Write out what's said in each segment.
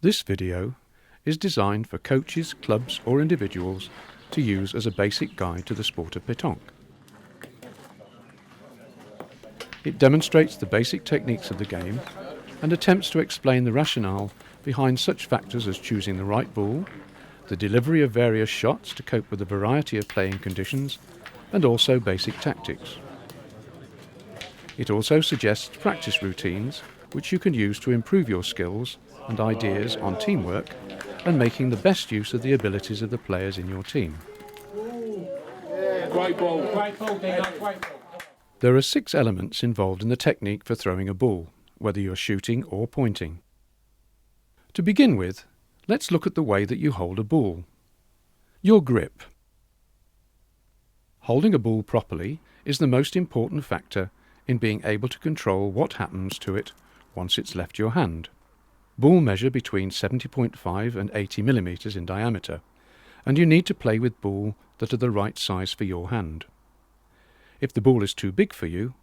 This video is designed for coaches, clubs or individuals to use as a basic guide to the sport of pétanque. It demonstrates the basic techniques of the game and attempts to explain the rationale behind such factors as choosing the right ball, the delivery of various shots to cope with a variety of playing conditions, and also basic tactics. It also suggests practice routines which you can use to improve your skills and ideas on teamwork and making the best use of the abilities of the players in your team. There are 6 elements involved in the technique for throwing a ball, whether you're shooting or pointing. To begin with, let's look at the way that you hold a ball. Your grip. Holding a ball properly is the most important factor in being able to control what happens to it once it's left your hand. Ball measure between 70.5 and 80 millimeters in diameter, and you need to play with ball that are the right size for your hand. If the ball is too big for you,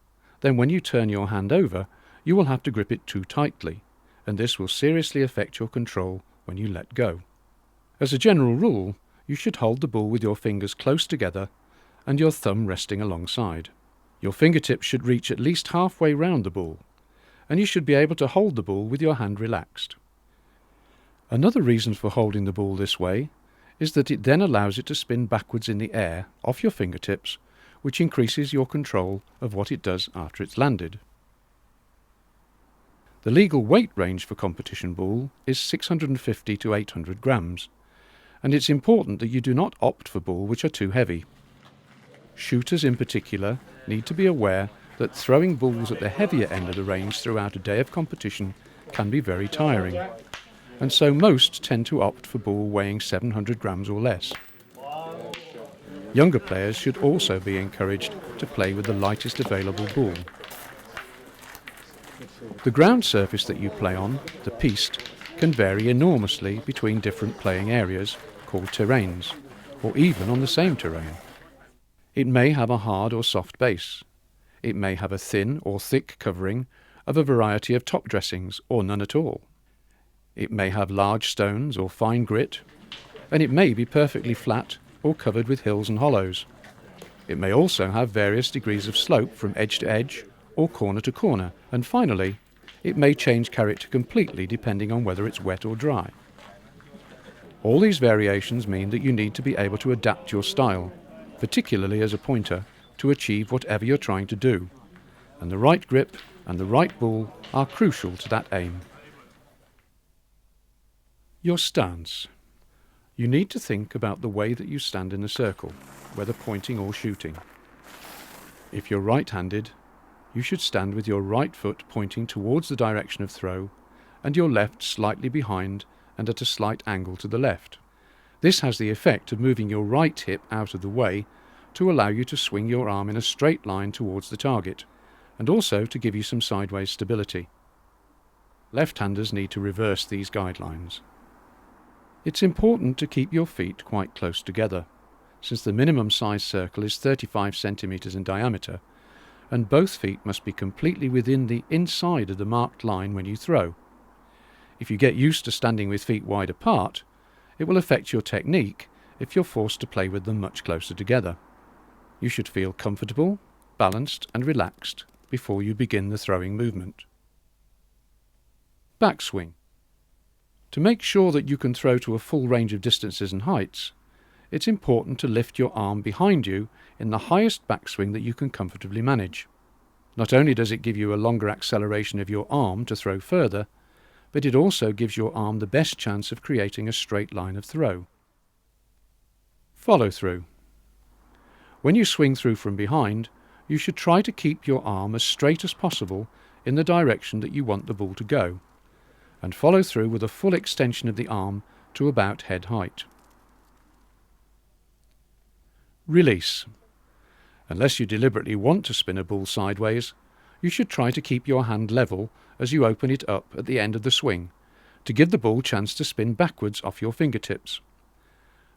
then when you turn your hand over, you will have to grip it too tightly, and this will seriously affect your control when you let go. As a general rule, you should hold the ball with your fingers close together and your thumb resting alongside. Your fingertips should reach at least halfway round the ball, and you should be able to hold the ball with your hand relaxed. Another reason for holding the ball this way is that it then allows it to spin backwards in the air off your fingertips, which increases your control of what it does after it's landed. The legal weight range for competition ball is 650 to 800 grams, and it's important that you do not opt for ball which are too heavy. Shooters in particular need to be aware that throwing balls at the heavier end of the range throughout a day of competition can be very tiring, and so most tend to opt for ball weighing 700 grams or less. Younger players should also be encouraged to play with the lightest available ball. The ground surface that you play on, the piste, can vary enormously between different playing areas, called terrains, or even on the same terrain. It may have a hard or soft base. It may have a thin or thick covering of a variety of top dressings or none at all. It may have large stones or fine grit, and it may be perfectly flat or covered with hills and hollows. It may also have various degrees of slope from edge to edge or corner to corner, and finally, it may change character completely depending on whether it's wet or dry. All these variations mean that you need to be able to adapt your style, particularly as a pointer, to achieve whatever you're trying to do, and the right grip and the right ball are crucial to that aim. Your stance. You need to think about the way that you stand in a circle, whether pointing or shooting. If you're right-handed, you should stand with your right foot pointing towards the direction of throw and your left slightly behind and at a slight angle to the left. This has the effect of moving your right hip out of the way to allow you to swing your arm in a straight line towards the target, and also to give you some sideways stability. Left-handers need to reverse these guidelines. It's important to keep your feet quite close together, since the minimum size circle is 35 centimeters in diameter, and both feet must be completely within the inside of the marked line when you throw. If you get used to standing with feet wide apart, it will affect your technique if you're forced to play with them much closer together. You should feel comfortable, balanced and relaxed before you begin the throwing movement. Backswing. To make sure that you can throw to a full range of distances and heights, it's important to lift your arm behind you in the highest backswing that you can comfortably manage. Not only does it give you a longer acceleration of your arm to throw further, but it also gives your arm the best chance of creating a straight line of throw. Follow through. When you swing through from behind, you should try to keep your arm as straight as possible in the direction that you want the ball to go, and follow through with a full extension of the arm to about head height. Release. Unless you deliberately want to spin a ball sideways, you should try to keep your hand level as you open it up at the end of the swing, to give the ball a chance to spin backwards off your fingertips.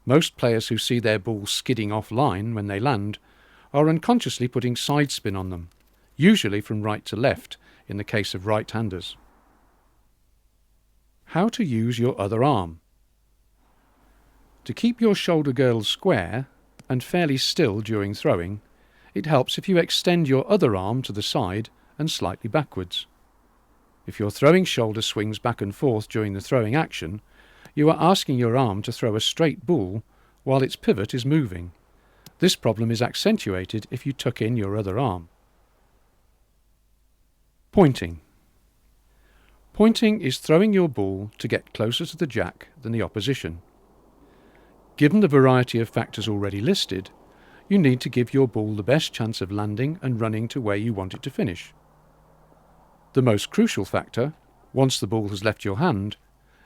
Most players who see their ball skidding off-line when they land are unconsciously putting side spin on them, usually from right to left in the case of right-handers. How to use your other arm. To keep your shoulder girdle square and fairly still during throwing, it helps if you extend your other arm to the side and slightly backwards. If your throwing shoulder swings back and forth during the throwing action, you are asking your arm to throw a straight ball while its pivot is moving. This problem is accentuated if you tuck in your other arm. Pointing. Pointing is throwing your ball to get closer to the jack than the opposition. Given the variety of factors already listed, you need to give your ball the best chance of landing and running to where you want it to finish. The most crucial factor, once the ball has left your hand,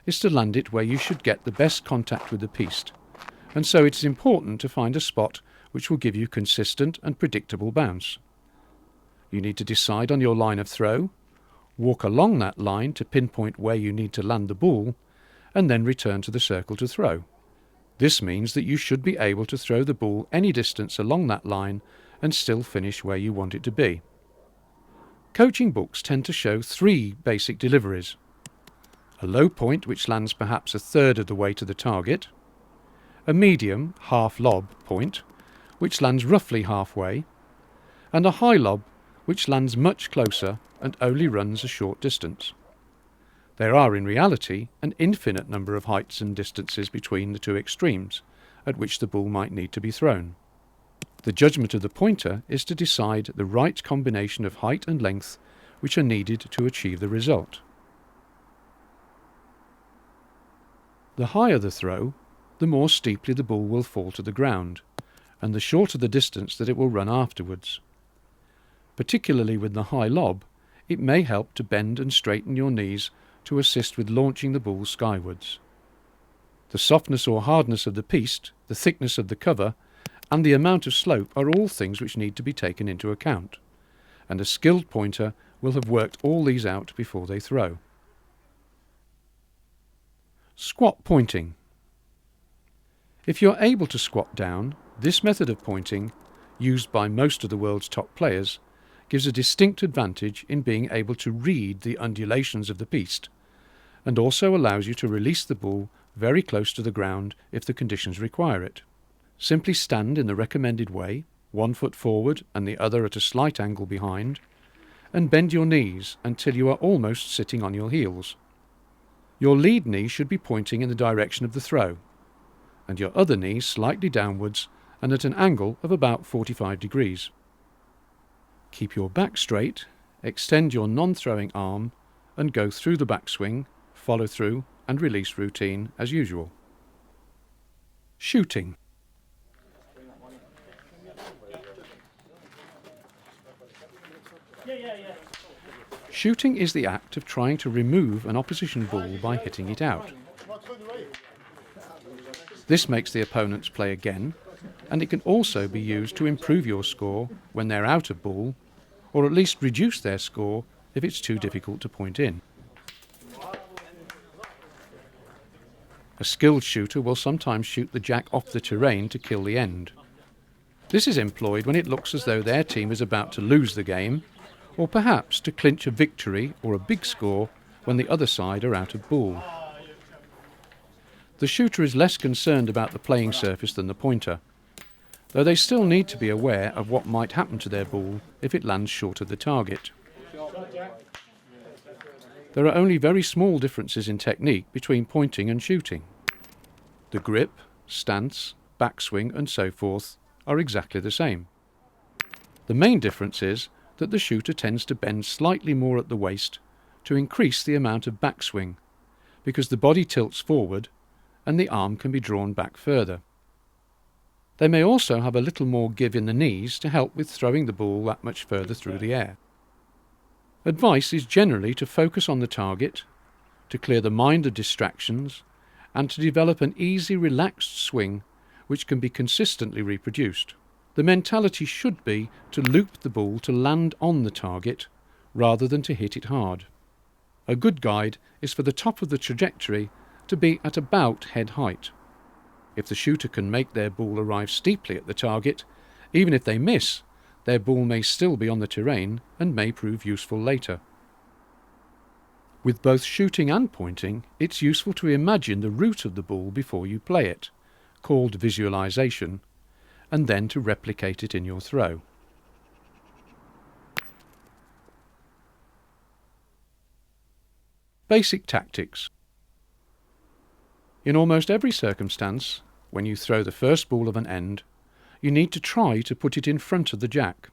is to land it where you should get the best contact with the piste, and so it is important to find a spot which will give you consistent and predictable bounce. You need to decide on your line of throw, walk along that line to pinpoint where you need to land the ball, and then return to the circle to throw. This means that you should be able to throw the ball any distance along that line and still finish where you want it to be. Coaching books tend to show 3 basic deliveries: a low point which lands perhaps a third of the way to the target, a medium half lob point which lands roughly halfway, and a high lob which lands much closer and only runs a short distance. There are in reality an infinite number of heights and distances between the 2 extremes at which the ball might need to be thrown. The judgment of the pointer is to decide the right combination of height and length which are needed to achieve the result. The higher the throw, the more steeply the ball will fall to the ground, and the shorter the distance that it will run afterwards. Particularly with the high lob, it may help to bend and straighten your knees to assist with launching the ball skywards. The softness or hardness of the piste, the thickness of the cover, and the amount of slope are all things which need to be taken into account, and a skilled pointer will have worked all these out before they throw. Squat pointing. If you're able to squat down, this method of pointing, used by most of the world's top players, gives a distinct advantage in being able to read the undulations of the piste, and also allows you to release the ball very close to the ground if the conditions require it. Simply stand in the recommended way, 1 foot forward and the other at a slight angle behind, and bend your knees until you are almost sitting on your heels. Your lead knee should be pointing in the direction of the throw, and your other knee slightly downwards and at an angle of about 45 degrees. Keep your back straight, extend your non-throwing arm, and go through the backswing, follow through and release routine as usual. Shooting. Shooting is the act of trying to remove an opposition ball by hitting it out. This makes the opponents play again, and it can also be used to improve your score when they're out of ball, or at least reduce their score if it's too difficult to point in. A skilled shooter will sometimes shoot the jack off the terrain to kill the end. This is employed when it looks as though their team is about to lose the game, or perhaps to clinch a victory or a big score when the other side are out of ball. The shooter is less concerned about the playing surface than the pointer, though they still need to be aware of what might happen to their ball if it lands short of the target. There are only very small differences in technique between pointing and shooting. The grip, stance, backswing and so forth are exactly the same. The main difference is that the shooter tends to bend slightly more at the waist to increase the amount of backswing, because the body tilts forward and the arm can be drawn back further. They may also have a little more give in the knees to help with throwing the ball that much further through the air. Advice is generally to focus on the target, to clear the mind of distractions, and to develop an easy, relaxed swing which can be consistently reproduced. The mentality should be to loop the ball to land on the target rather than to hit it hard. A good guide is for the top of the trajectory to be at about head height. If the shooter can make their ball arrive steeply at the target, even if they miss, their ball may still be on the terrain and may prove useful later. With both shooting and pointing, it's useful to imagine the route of the ball before you play it, called visualization, and then to replicate it in your throw. Basic tactics. In almost every circumstance, when you throw the first ball of an end, you need to try to put it in front of the jack.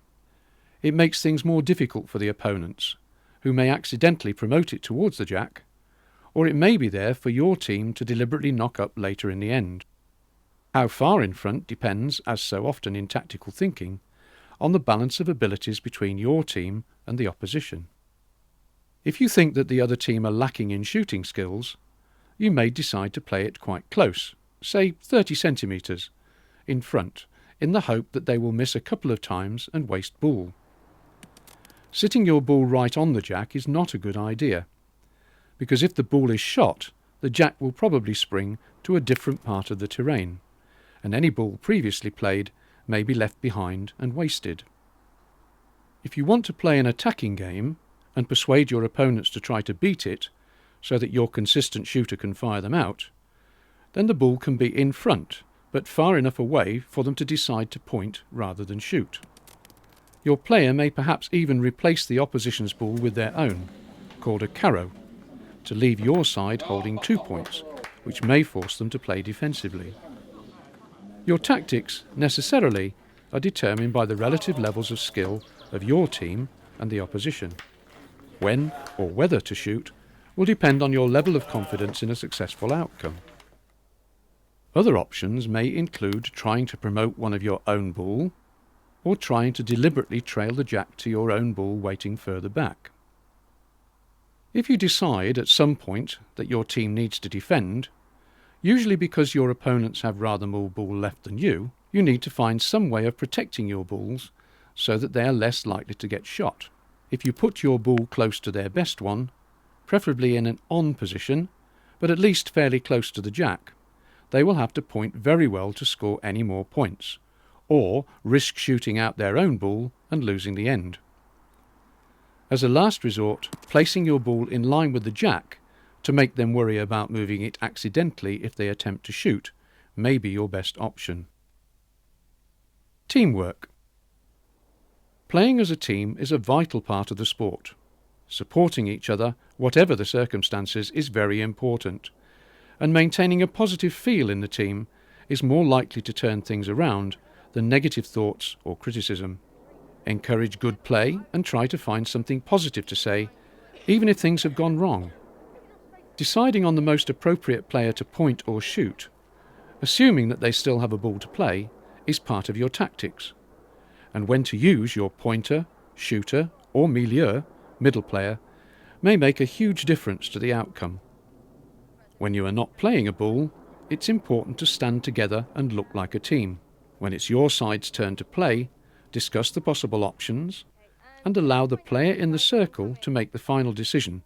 It makes things more difficult for the opponents, who may accidentally promote it towards the jack, or it may be there for your team to deliberately knock up later in the end. How far in front depends, as so often in tactical thinking, on the balance of abilities between your team and the opposition. If you think that the other team are lacking in shooting skills, you may decide to play it quite close, say 30 centimetres, in front, in the hope that they will miss a couple of times and waste ball. Sitting your ball right on the jack is not a good idea, because if the ball is shot, the jack will probably spring to a different part of the terrain, and any ball previously played may be left behind and wasted. If you want to play an attacking game and persuade your opponents to try to beat it so that your consistent shooter can fire them out, then the ball can be in front, but far enough away for them to decide to point rather than shoot. Your player may perhaps even replace the opposition's ball with their own, called a carrow, to leave your side holding 2 points, which may force them to play defensively. Your tactics, necessarily, are determined by the relative levels of skill of your team and the opposition. When or whether to shoot will depend on your level of confidence in a successful outcome. Other options may include trying to promote one of your own ball, or trying to deliberately trail the jack to your own ball waiting further back. If you decide at some point that your team needs to defend, usually because your opponents have rather more ball left than you need to find some way of protecting your balls so that they are less likely to get shot. If you put your ball close to their best one, preferably in an on position, but at least fairly close to the jack, they will have to point very well to score any more points, or risk shooting out their own ball and losing the end. As a last resort, placing your ball in line with the jack to make them worry about moving it accidentally if they attempt to shoot may be your best option. Teamwork. Playing as a team is a vital part of the sport. Supporting each other, whatever the circumstances, is very important, and maintaining a positive feel in the team is more likely to turn things around than negative thoughts or criticism. Encourage good play and try to find something positive to say, even if things have gone wrong. Deciding on the most appropriate player to point or shoot, assuming that they still have a ball to play, is part of your tactics. And when to use your pointer, shooter, or milieu, middle player, may make a huge difference to the outcome. When you are not playing a ball, it's important to stand together and look like a team. When it's your side's turn to play, discuss the possible options and allow the player in the circle to make the final decision,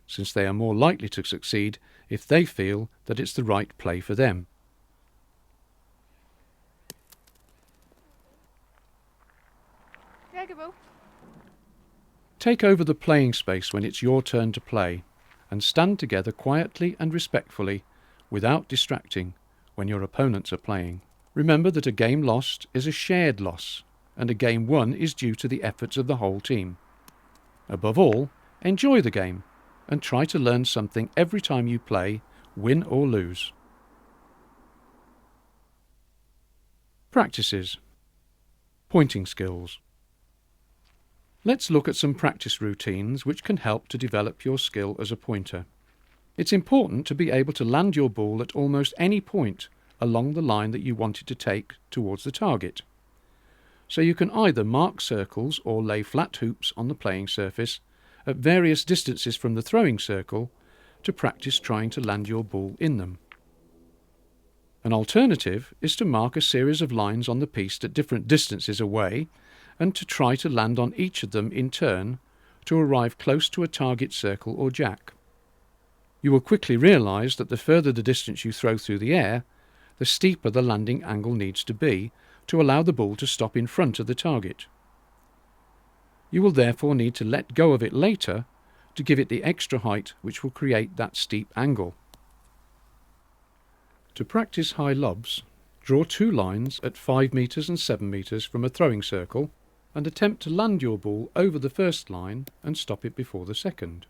since they are more likely to succeed if they feel that it's the right play for them. Take over the playing space when it's your turn to play, and stand together quietly and respectfully, without distracting, when your opponents are playing. Remember that a game lost is a shared loss, and a game won is due to the efforts of the whole team. Above all, enjoy the game, and try to learn something every time you play, win or lose. Practices. Pointing skills. Let's look at some practice routines which can help to develop your skill as a pointer. It's important to be able to land your ball at almost any point along the line that you want it to take towards the target. So you can either mark circles or lay flat hoops on the playing surface at various distances from the throwing circle to practice trying to land your ball in them. An alternative is to mark a series of lines on the piste at different distances away and to try to land on each of them in turn to arrive close to a target circle or jack. You will quickly realise that the further the distance you throw through the air, the steeper the landing angle needs to be to allow the ball to stop in front of the target. You will therefore need to let go of it later to give it the extra height which will create that steep angle. To practice high lobs, draw 2 lines at 5 metres and 7 metres from a throwing circle and attempt to land your ball over the first line and stop it before the second.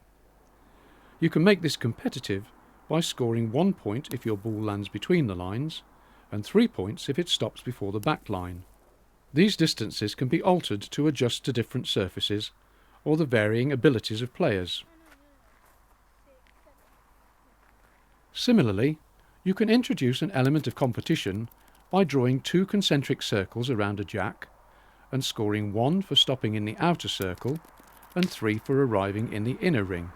You can make this competitive by scoring 1 point if your ball lands between the lines and 3 points if it stops before the back line. These distances can be altered to adjust to different surfaces or the varying abilities of players. Similarly, you can introduce an element of competition by drawing 2 concentric circles around a jack and scoring 1 for stopping in the outer circle and 3 for arriving in the inner ring.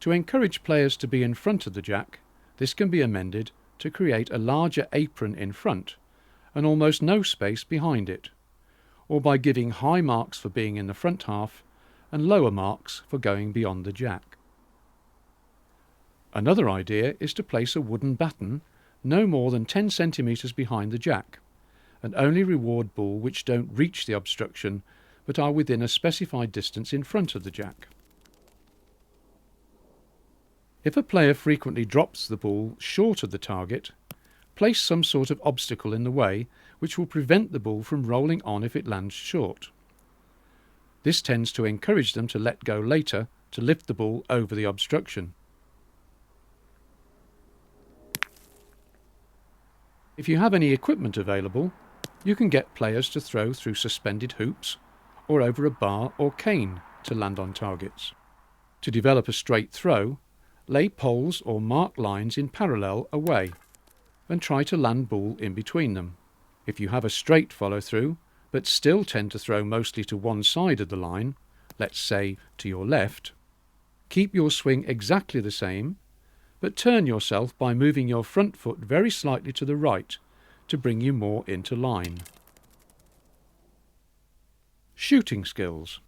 To encourage players to be in front of the jack, this can be amended to create a larger apron in front and almost no space behind it, or by giving high marks for being in the front half and lower marks for going beyond the jack. Another idea is to place a wooden batten no more than 10 centimetres behind the jack, and only reward balls which don't reach the obstruction but are within a specified distance in front of the jack. If a player frequently drops the ball short of the target, place some sort of obstacle in the way which will prevent the ball from rolling on if it lands short. This tends to encourage them to let go later to lift the ball over the obstruction. If you have any equipment available, you can get players to throw through suspended hoops or over a bar or cane to land on targets. To develop a straight throw, lay poles or mark lines in parallel away and try to land ball in between them. If you have a straight follow through but still tend to throw mostly to one side of the line, let's say to your left, keep your swing exactly the same but turn yourself by moving your front foot very slightly to the right to bring you more into line. Shooting skills.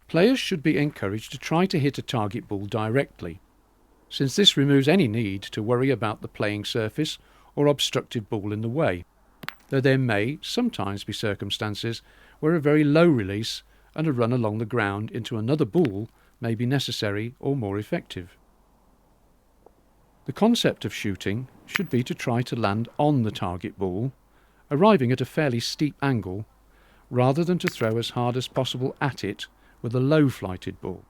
Players should be encouraged to try to hit a target ball directly, since this removes any need to worry about the playing surface or obstructive ball in the way, though there may sometimes be circumstances where a very low release and a run along the ground into another ball may be necessary or more effective. The concept of shooting should be to try to land on the target ball, arriving at a fairly steep angle, rather than to throw as hard as possible at it with a low-flighted ball.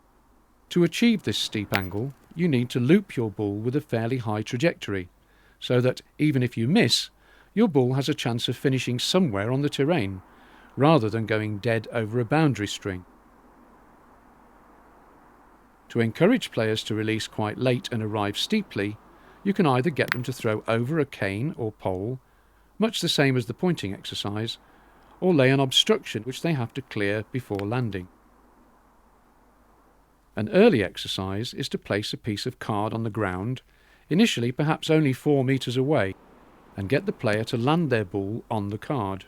To achieve this steep angle, you need to loop your ball with a fairly high trajectory, so that even if you miss, your ball has a chance of finishing somewhere on the terrain, rather than going dead over a boundary string. To encourage players to release quite late and arrive steeply, you can either get them to throw over a cane or pole, much the same as the pointing exercise, or lay an obstruction which they have to clear before landing. An early exercise is to place a piece of card on the ground, initially perhaps only 4 metres away, and get the player to land their ball on the card.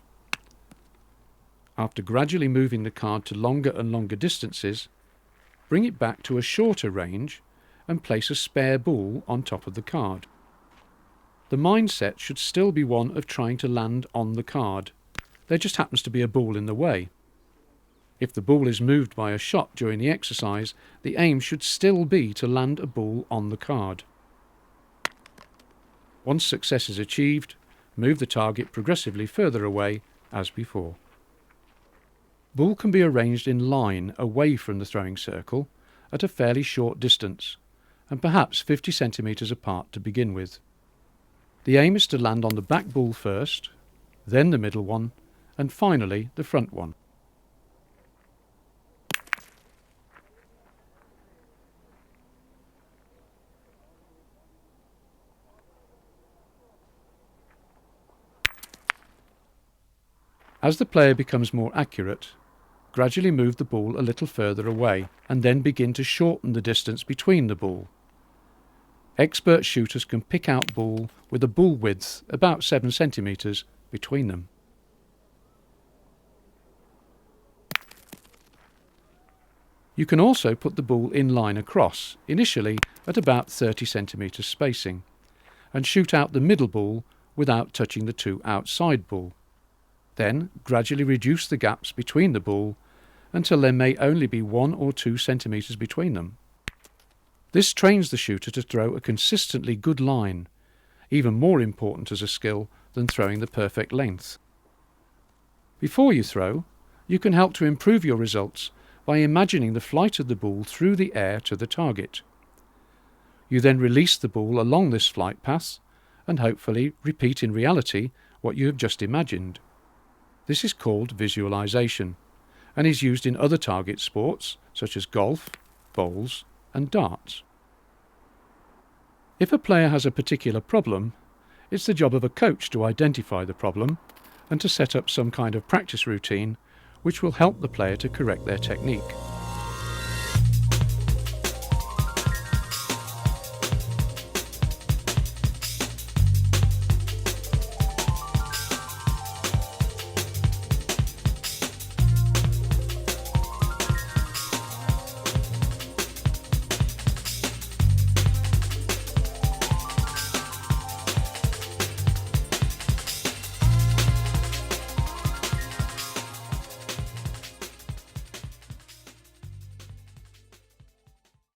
After gradually moving the card to longer and longer distances, bring it back to a shorter range and place a spare ball on top of the card. The mindset should still be one of trying to land on the card. There just happens to be a ball in the way. If the ball is moved by a shot during the exercise, the aim should still be to land a ball on the card. Once success is achieved, move the target progressively further away as before. Ball can be arranged in line away from the throwing circle at a fairly short distance, and perhaps 50 centimetres apart to begin with. The aim is to land on the back ball first, then the middle one, and finally the front one. As the player becomes more accurate, gradually move the ball a little further away and then begin to shorten the distance between the ball. Expert shooters can pick out ball with a ball width about 7 centimetres between them. You can also put the ball in line across, initially at about 30 centimetres spacing, and shoot out the middle ball without touching the 2 outside ball. Then gradually reduce the gaps between the ball until there may only be 1 or 2 centimetres between them. This trains the shooter to throw a consistently good line, even more important as a skill than throwing the perfect length. Before you throw, you can help to improve your results by imagining the flight of the ball through the air to the target. You then release the ball along this flight path and hopefully repeat in reality what you have just imagined. This is called visualization and is used in other target sports such as golf, bowls and darts. If a player has a particular problem, it's the job of a coach to identify the problem and to set up some kind of practice routine which will help the player to correct their technique.